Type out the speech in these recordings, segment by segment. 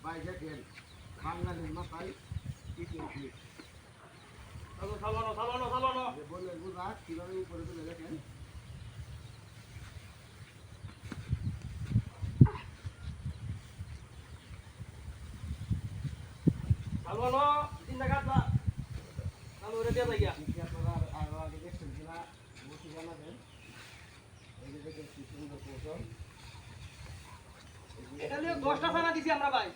ভাই দেখেন বাঙালির মাথায় কি কি সালানো বললেন বুঝা কিভাবে উপরে তুলে দেখেন জিন্দাবাদ না চালু রে দিয়ে যাইয়া কি আপনারা আরো আগে দেখছেন কিনা বসে জানাবেন এই যে দেখেন কি সুন্দর কৌশল এটা নিয়ে 10টা থানা দিছি আমরা ভাই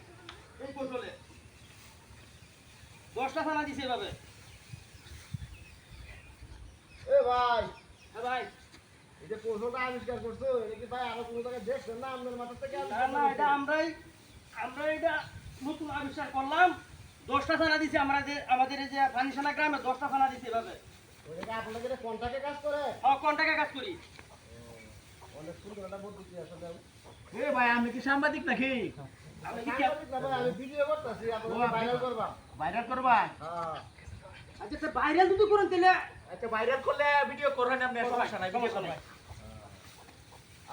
এই কৌশলে 10টা থানা দিছি এভাবে এ ভাই হ্যাঁ ভাই এই যে কৌশলটা আবিষ্কার করছো এটা কি ভাই আরো কোনো জায়গায় দেখছেন না আপনার মাথা থেকে না না এটা আমরা এটা নতুন আবিষ্কার করলাম 10টা থানা দিছি আমরা যে আমাদের এই যে ফানিশালা গ্রামে 10টা থানা দিছি এভাবে ওটা আপনাদের কন্টাক্টে কাজ করে কোন টাকা কাজ করি অনেক সুন্দর একটা পদ্ধতি আসলে এ ভাই আমি কি সাংবাদিক নাকি আমি কি সাংবাদিক না ভাই, আমি ভিডিও করতেছি আপনাদের ভাইরাল করবা ভাইরাল করবা হ্যাঁ আচ্ছা ভাইরাল যদি করেন তাহলে আচ্ছা ভাইরাল করলে ভিডিও করবেন আপনি সমস্যা নাই ভিডিও করবেন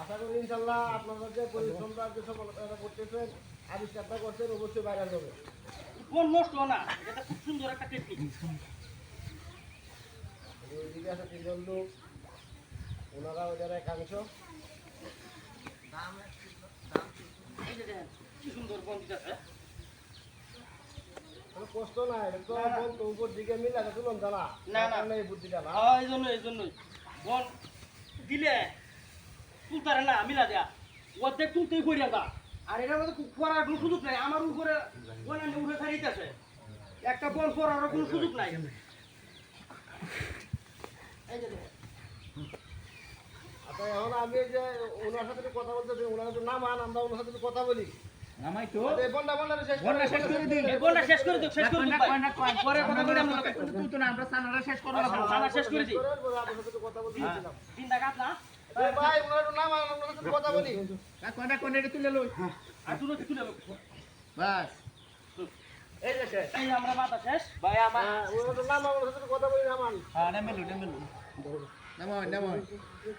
আশা করি ইনশাল্লাহ আপনারা যে পরিশ্রমটা যে সফলতা করতেছেন আবিষ্কারটা করছেন অবশ্যই ভাইরাল হবে কোন নষ্ট না এটা খুব সুন্দর একটা টেকনিক ওইদিকে আছে তিনজন লোক ওনারা ওদের একাংশ এই যে দেখেন কি সুন্দর বন্ধ আছে কোনো কষ্ট নাই এটা তো বলতো উপর দিকে মিলাতে তুলন জানা না, না। এই বুদ্ধিটা না এই জন্যই বন দিলে তুলতারে না মিলা দেয়া অর্ধেক তুলতেই করিয়া দা আর এটার মধ্যে খুব করার কোনো সুযোগ নাই আমার উপরে বনানি উঠে ছাড়িতেছে একটা বন করার কোনো সুযোগ নাই এই যে দেখেন আচ্ছা এখন আমি এই যে ওনার সাথে কথা বলতেছি ওনার তো নামান আমরা ওনার সাথে কথা বলি নামাই তো এই বন্ডা বন্ডা শেষ বন্ডা শেষ করে দিন এই বনটা শেষ করে দিও পরে কথা বলি আমরা তুই তো না আমরা সানারা শেষ করব সানা শেষ করে দিই আপনার সাথে কথা বলতেছিলাম তিনটা কাট না ভাই ওনার তো নামান ওনার সাথে কথা বলি কোনটা কোনটা তুলে লই আর তুলো তুলে বাস এই যে শেষ এই আমরা মাথা শেষ ভাই আমার ওনার তো নামান ওনার সাথে কথা বলি নামান হ্যাঁ নেমেলু নামাই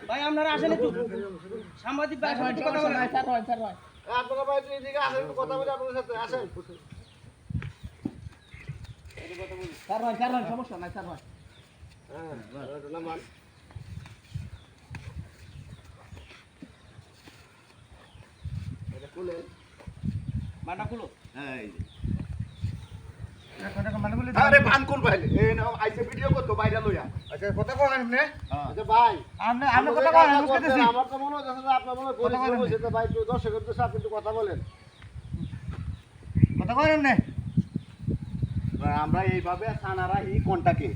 ভাই আপনারা আসেন একটু সাংবাদিক ভাই সাথে কথা বলেন স্যার হয় আপনারা ভাই তুই এদিকে আসেন একটু কথা বলি আপনাদের সাথে আসেন স্যার হয় সমস্যা নাই স্যার হয় হ্যাঁ ওনার তো নামান এটা খুলে মানা খুলো এই আরে ভান কোন ভাইলে এই নাও আইছে ভিডিও করতে বাইরে লইয়া আচ্ছা কথা কোন আপনি আচ্ছা ভাই আপনি কথা কোন আমি কইতেছি আমার তো মনে হচ্ছে যে আপনার মনে হয় পরিশ্রম হয়েছে তো ভাই একটু দর্শকের তো সাথে একটু কথা বলেন কথা কোন আপনি আমরা এইভাবে সানারা ই কোনটাকে